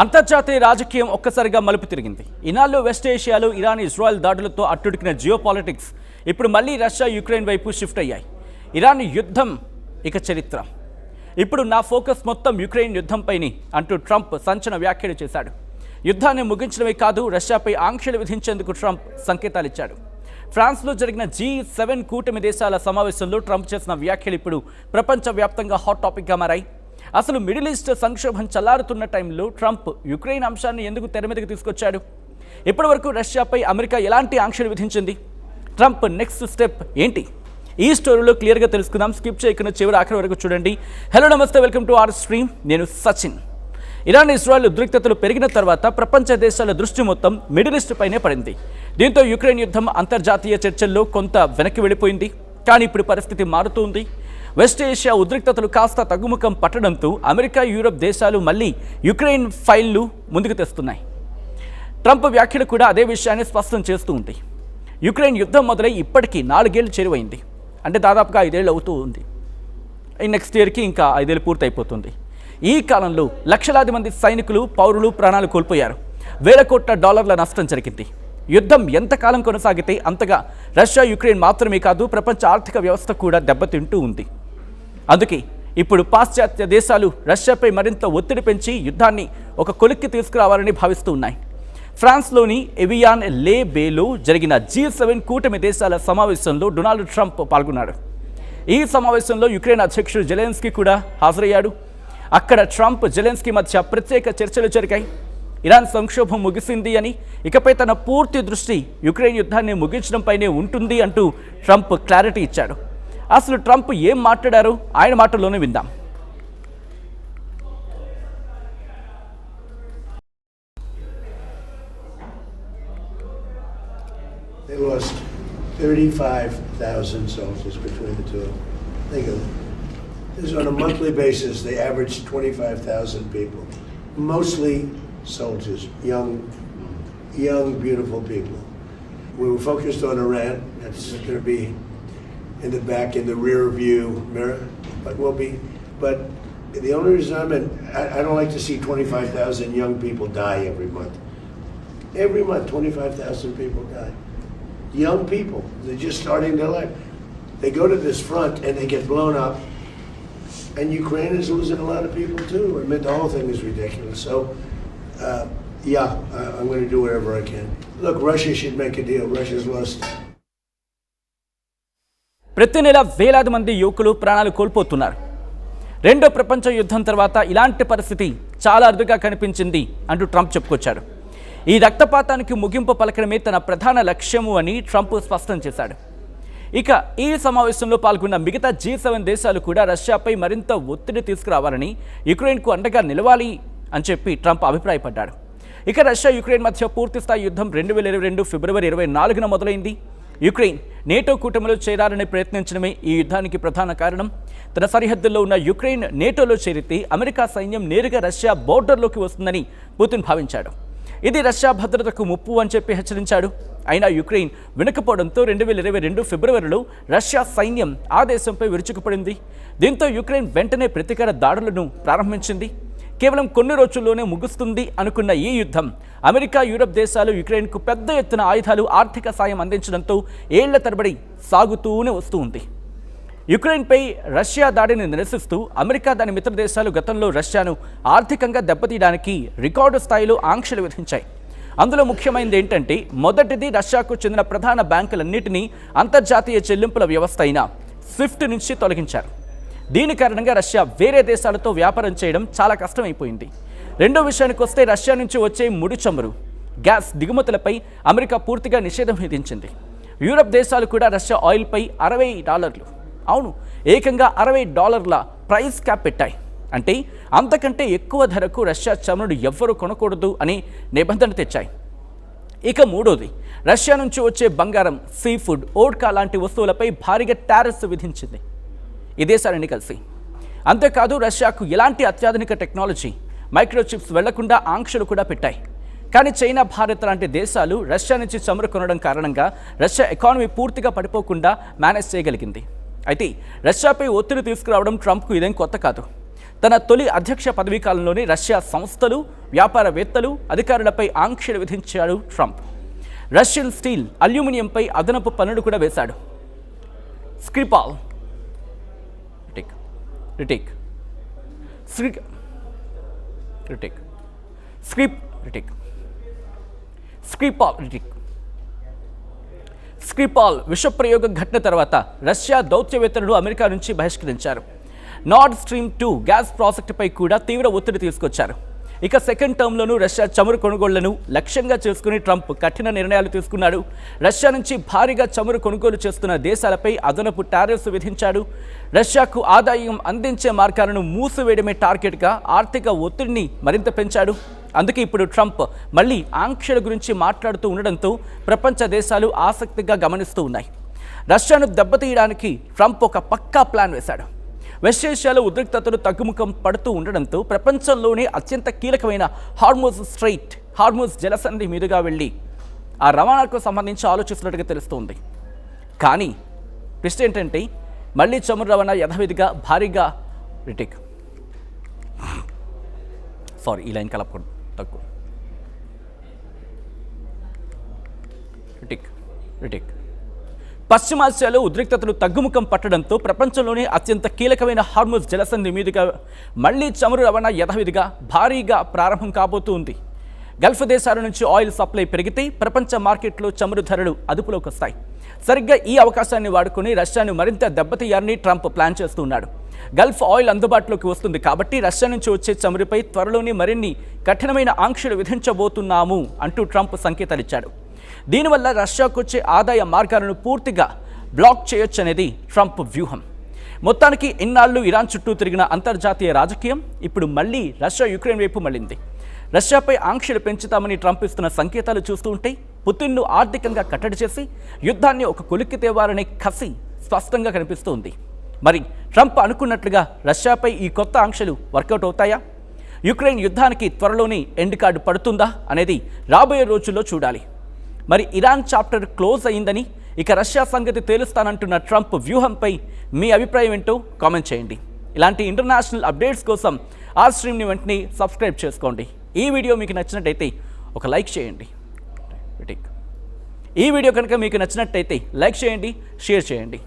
అంతర్జాతీయ రాజకీయం ఒక్కసారిగా మలుపు తిరిగింది. ఇన్నాళ్ళు వెస్ట్ ఏషియాలో ఇరాన్ ఇజ్రాయెల్ దాడులతో అట్టుడికిన జియో పాలిటిక్స్ ఇప్పుడు మళ్ళీ రష్యా యుక్రెయిన్ వైపు షిఫ్ట్ అయ్యాయి. ఇరాన్ యుద్ధం ఇక చరిత్ర. ఇప్పుడు నా ఫోకస్ మొత్తం యుక్రెయిన్ యుద్ధంపైనే అంటూ ట్రంప్ సంచలన వ్యాఖ్యలు చేశాడు. యుద్ధాన్ని ముగించడమే కాదు, రష్యాపై ఆంక్షలు విధించేందుకు ట్రంప్ సంకేతాలు ఇచ్చాడు. ఫ్రాన్స్లో జరిగిన G7 కూటమి దేశాల సమావేశంలో ట్రంప్ చేసిన వ్యాఖ్యలు ఇప్పుడు ప్రపంచవ్యాప్తంగా హాట్ టాపిక్గా మారాయి. అసలు మిడిల్ ఈస్ట్ సంక్షోభం చల్లారుతున్న టైంలో ట్రంప్ యుక్రెయిన్ అంశాన్ని ఎందుకు తెర మీదకి తీసుకొచ్చాడు? ఇప్పటివరకు రష్యాపై అమెరికా ఎలాంటి ఆంక్షలు విధించింది? ట్రంప్ నెక్స్ట్ స్టెప్ ఏంటి? ఈ స్టోరీలో క్లియర్గా తెలుసుకుందాం. స్కిప్ చేయకుండా చివరి ఆఖరి వరకు చూడండి. హలో నమస్తే, వెల్కమ్ టు అవర్ స్ట్రీమ్. నేను సచిన్. ఇరాన్ ఇజ్రాయెల్ ఉద్రిక్తతలు పెరిగిన తర్వాత ప్రపంచ దేశాల దృష్టి మొత్తం మిడిల్ ఈస్ట్ పైనే పడింది. దీంతో యుక్రెయిన్ యుద్ధం అంతర్జాతీయ చర్చల్లో కొంత వెనక్కి వెళ్ళిపోయింది. కానీ ఇప్పుడు పరిస్థితి మారుతుంది. వెస్ట్ ఏషియా ఉద్రిక్తతలు కాస్త తగ్గుముఖం పట్టడంతో అమెరికా, యూరప్ దేశాలు మళ్ళీ యుక్రెయిన్ ఫైల్ను ముందుకు తెస్తున్నాయి. ట్రంప్ వ్యాఖ్యలు కూడా అదే విషయాన్ని స్పష్టం చేస్తూ ఉంది. యుక్రెయిన్ యుద్ధం మొదలై ఇప్పటికీ 4 ఏళ్లు చేరువైంది. అంటే దాదాపుగా 5 ఏళ్ళు అవుతూ ఉంది. ఈ నెక్స్ట్ ఇయర్కి ఇంకా 5 ఏళ్ళు పూర్తయిపోతుంది. ఈ కాలంలో లక్షలాది మంది సైనికులు, పౌరులు ప్రాణాలు కోల్పోయారు. వేల కోట్ల డాలర్ల నష్టం జరిగింది. యుద్ధం ఎంతకాలం కొనసాగితే అంతగా రష్యా, యుక్రెయిన్ మాత్రమే కాదు, ప్రపంచ ఆర్థిక వ్యవస్థ కూడా దెబ్బతింటూ ఉంది. అందుకే ఇప్పుడు పాశ్చాత్య దేశాలు రష్యాపై మరింత ఒత్తిడి పెంచి యుద్ధాన్ని ఒక కొలిక్కి తీసుకురావాలని భావిస్తూ ఉన్నాయి. ఫ్రాన్స్లోని ఎవియాన్ లే బేలో జరిగిన G7 కూటమి దేశాల సమావేశంలో డొనాల్డ్ ట్రంప్ పాల్గొన్నాడు. ఈ సమావేశంలో యుక్రెయిన్ అధ్యక్షుడు జెలెన్స్కీ కూడా హాజరయ్యాడు. అక్కడ ట్రంప్, జెలెన్స్కీ మధ్య ప్రత్యేక చర్చలు జరిగాయి. ఇరాన్ సంక్షోభం ముగిసింది అని, ఇకపై తన పూర్తి దృష్టి యుక్రెయిన్ యుద్ధాన్ని ముగించడంపైనే ఉంటుంది అంటూ ట్రంప్ క్లారిటీ ఇచ్చాడు. అసలు ట్రంప్ ఏం మాట్లాడారో ఆయన మాటల్లోనే విందాం. They lost 35,000 soldiers between the two. Think of it. This is on a monthly basis. They averaged 25,000 people, mostly soldiers, young, beautiful people. We were focused on Iran. That's going to be in the back, in the rear view mirror. But the only reason I don't like to see 25,000 young people die every month. Every month, 25,000 people die. Young people, they're just starting their life. They go to this front and they get blown up. And Ukraine is losing a lot of people too. I mean, the whole thing is ridiculous. So, I'm going to do whatever I can. Look, Russia should make a deal. Russia's lost. ప్రతి నెల వేలాది మంది యువకులు ప్రాణాలు కోల్పోతున్నారు. రెండో ప్రపంచ యుద్ధం తర్వాత ఇలాంటి పరిస్థితి చాలా అరుదుగా కనిపించింది అంటూ ట్రంప్ చెప్పుకొచ్చాడు. ఈ రక్తపాతానికి ముగింపు పలకడమే తన ప్రధాన లక్ష్యము అని ట్రంప్ స్పష్టం చేశాడు. ఇక ఈ సమావేశంలో పాల్గొన్న మిగతా G7 దేశాలు కూడా రష్యాపై మరింత ఒత్తిడి తీసుకురావాలని, యుక్రెయిన్కు అండగా నిలవాలి అని చెప్పి ట్రంప్ అభిప్రాయపడ్డాడు. ఇక రష్యా, యుక్రెయిన్ మధ్య పూర్తిస్థాయి యుద్ధం 2022 ఫిబ్రవరి 24న మొదలైంది. యుక్రెయిన్ నేటో కూటమిలో చేరాలని ప్రయత్నించడమే ఈ యుద్ధానికి ప్రధాన కారణం. తన సరిహద్దుల్లో ఉన్న యుక్రెయిన్ నేటోలో చేరితే అమెరికా సైన్యం నేరుగా రష్యా బోర్డర్లోకి వస్తుందని పుతిన్ భావించాడు. ఇది రష్యా భద్రతకు ముప్పు అని చెప్పి హెచ్చరించాడు. అయినా యుక్రెయిన్ వినకపోవడంతో 2022 ఫిబ్రవరిలో రష్యా సైన్యం ఆ దేశంపై విరుచుకుపడింది. దీంతో యుక్రెయిన్ వెంటనే ప్రతీకార దాడులను ప్రారంభించింది. కేవలం కొన్ని రోజుల్లోనే ముగుస్తుంది అనుకున్న ఈ యుద్ధం అమెరికా, యూరప్ దేశాలు యుక్రెయిన్కు పెద్ద ఎత్తున ఆయుధాలు, ఆర్థిక సాయం అందించడంతో ఏళ్ల తరబడి సాగుతూనే వస్తూ ఉంది. యుక్రెయిన్పై రష్యా దాడిని నిరసిస్తూ అమెరికా, దాని మిత్ర దేశాలు గతంలో రష్యాను ఆర్థికంగా దెబ్బతీయడానికి రికార్డు స్థాయిలో ఆంక్షలు విధించాయి. అందులో ముఖ్యమైనది ఏంటంటే, మొదటిది రష్యాకు చెందిన ప్రధాన బ్యాంకులన్నింటినీ అంతర్జాతీయ చెల్లింపుల వ్యవస్థ అయిన స్విఫ్ట్ నుంచి తొలగించారు. దీని కారణంగా రష్యా వేరే దేశాలతో వ్యాపారం చేయడం చాలా కష్టమైపోయింది. రెండో విషయానికి వస్తే, రష్యా నుంచి వచ్చే ముడి చమురు, గ్యాస్ దిగుమతులపై అమెరికా పూర్తిగా నిషేధం విధించింది. యూరప్ దేశాలు కూడా రష్యా ఆయిల్పై $60, అవును ఏకంగా $60 ప్రైస్ క్యాప్ పెట్టాయి. అంటే అంతకంటే ఎక్కువ ధరకు రష్యా చమురును ఎవ్వరూ కొనకూడదు అని నిబంధన తెచ్చాయి. ఇక మూడోది, రష్యా నుంచి వచ్చే బంగారం, సీ ఫుడ్, ఓడ్కా లాంటి వస్తువులపై భారీగా టారిఫ్స్ విధించింది ఈ దేశాలన్నీ కలిసి. అంతేకాదు, రష్యాకు ఎలాంటి అత్యాధునిక టెక్నాలజీ, మైక్రోచిప్స్ వెళ్లకుండా ఆంక్షలు కూడా పెట్టాయి. కానీ చైనా, భారత్ లాంటి దేశాలు రష్యా నుంచి చమురు కొనడం కారణంగా రష్యా ఎకానమీ పూర్తిగా పడిపోకుండా మేనేజ్ చేయగలిగింది. అయితే రష్యాపై ఒత్తిడి తీసుకురావడం ట్రంప్కు ఇదేం కొత్త కాదు. తన తొలి అధ్యక్ష పదవీ కాలంలోనే రష్యా సంస్థలు, వ్యాపారవేత్తలు, అధికారులపై ఆంక్షలు విధించాడు ట్రంప్. రష్యన్ స్టీల్, అల్యూమినియంపై అదనపు పన్నులు కూడా వేశాడు. స్క్రిపాల్ విషప్రయోగం ఘటన తర్వాత రష్యా దౌత్యవేత్తలను అమెరికా నుంచి బహిష్కరించారు. నార్డ్ స్ట్రీమ్ 2 గ్యాస్ ప్రాజెక్టుపై కూడా తీవ్ర ఒత్తిడి తీసుకొచ్చారు. ఇక సెకండ్ టర్మ్లోనూ రష్యా చమురు కొనుగోళ్లను లక్ష్యంగా చేసుకుని ట్రంప్ కఠిన నిర్ణయాలు తీసుకున్నాడు. రష్యా నుంచి భారీగా చమురు కొనుగోలు చేస్తున్న దేశాలపై అదనపు టారిఫ్స్ విధించాడు. రష్యాకు ఆదాయం అందించే మార్గాలను మూసివేయడమే టార్గెట్గా ఆర్థిక ఒత్తిడిని మరింత పెంచాడు. అందుకే ఇప్పుడు ట్రంప్ మళ్ళీ ఆంక్షల గురించి మాట్లాడుతూ ఉండడంతో ప్రపంచ దేశాలు ఆసక్తిగా గమనిస్తూ ఉన్నాయి. రష్యాను దెబ్బతీయడానికి ట్రంప్ ఒక పక్కా ప్లాన్ వేశాడు. వెస్ట్ ఏషియాలో ఉద్రిక్తతలు తగ్గుముఖం పడుతూ ఉండడంతో ప్రపంచంలోనే అత్యంత కీలకమైన హార్మోజ్ జలసంధి మీదుగా వెళ్ళి ఆ రవాణాకు సంబంధించి ఆలోచిస్తున్నట్టుగా తెలుస్తోంది. కానీ ట్విస్ట్ ఏంటంటే మళ్ళీ చమురు రవాణా యథావిధిగా భారీగా ఈ లైన్ కలపకూడదు తక్కువ పశ్చిమాసియాలో ఉద్రిక్తతలు తగ్గుముఖం పట్టడంతో ప్రపంచంలోనే అత్యంత కీలకమైన హార్మోజ్ జలసంధి మీదుగా మళ్లీ చమురు రవాణా యథావిధిగా భారీగా ప్రారంభం కాబోతుంది. గల్ఫ్ దేశాల నుంచి ఆయిల్ సప్లై పెరిగితే ప్రపంచ మార్కెట్లో చమురు ధరలు అదుపులోకి వస్తాయి. సరిగ్గా ఈ అవకాశాన్ని వాడుకుని రష్యాను మరింత దెబ్బతీయాలని ట్రంప్ ప్లాన్ చేస్తున్నాడు. గల్ఫ్ ఆయిల్ అందుబాటులోకి వస్తుంది కాబట్టి రష్యా నుంచి వచ్చే చమురుపై త్వరలోనే మరిన్ని కఠినమైన ఆంక్షలు విధించబోతున్నాము అంటూ ట్రంప్ సంకేతాలిచ్చాడు. దీనివల్ల రష్యాకు వచ్చే ఆదాయ మార్గాలను పూర్తిగా బ్లాక్ చేయొచ్చనేది ట్రంప్ వ్యూహం. మొత్తానికి ఇన్నాళ్లు ఇరాన్ చుట్టూ తిరిగిన అంతర్జాతీయ రాజకీయం ఇప్పుడు మళ్ళీ రష్యా యుక్రెయిన్ వైపు మళ్ళింది. రష్యాపై ఆంక్షలు పెంచుతామని ట్రంప్ ఇస్తున్న సంకేతాలు చూస్తూ ఉంటే పుతిన్ను ఆర్థికంగా కట్టడి చేసి యుద్ధాన్ని ఒక కొలిక్కి తేవాలనే కసి స్పష్టంగా కనిపిస్తోంది. మరి ట్రంప్ అనుకున్నట్లుగా రష్యాపై ఈ కొత్త ఆంక్షలు వర్కౌట్ అవుతాయా? యుక్రెయిన్ యుద్ధానికి త్వరలోనే ఎండ్ కార్డు పడుతుందా అనేది రాబోయే రోజుల్లో చూడాలి. మరి ఇరాన్ చాప్టర్ క్లోజ్ అయిందని ఇక రష్యా సంగతి తేలుస్తానంటున్న ట్రంప్ వ్యూహంపై మీ అభిప్రాయం ఏంటో కామెంట్ చేయండి. ఇలాంటి ఇంటర్నేషనల్ అప్డేట్స్ కోసం ఆర్ స్ట్రీమ్ని వెంటనే సబ్స్క్రైబ్ చేసుకోండి. ఈ వీడియో మీకు నచ్చినట్టయితే ఒక లైక్ చేయండి. ఈ వీడియో కనుక మీకు నచ్చినట్టయితే లైక్ చేయండి, షేర్ చేయండి.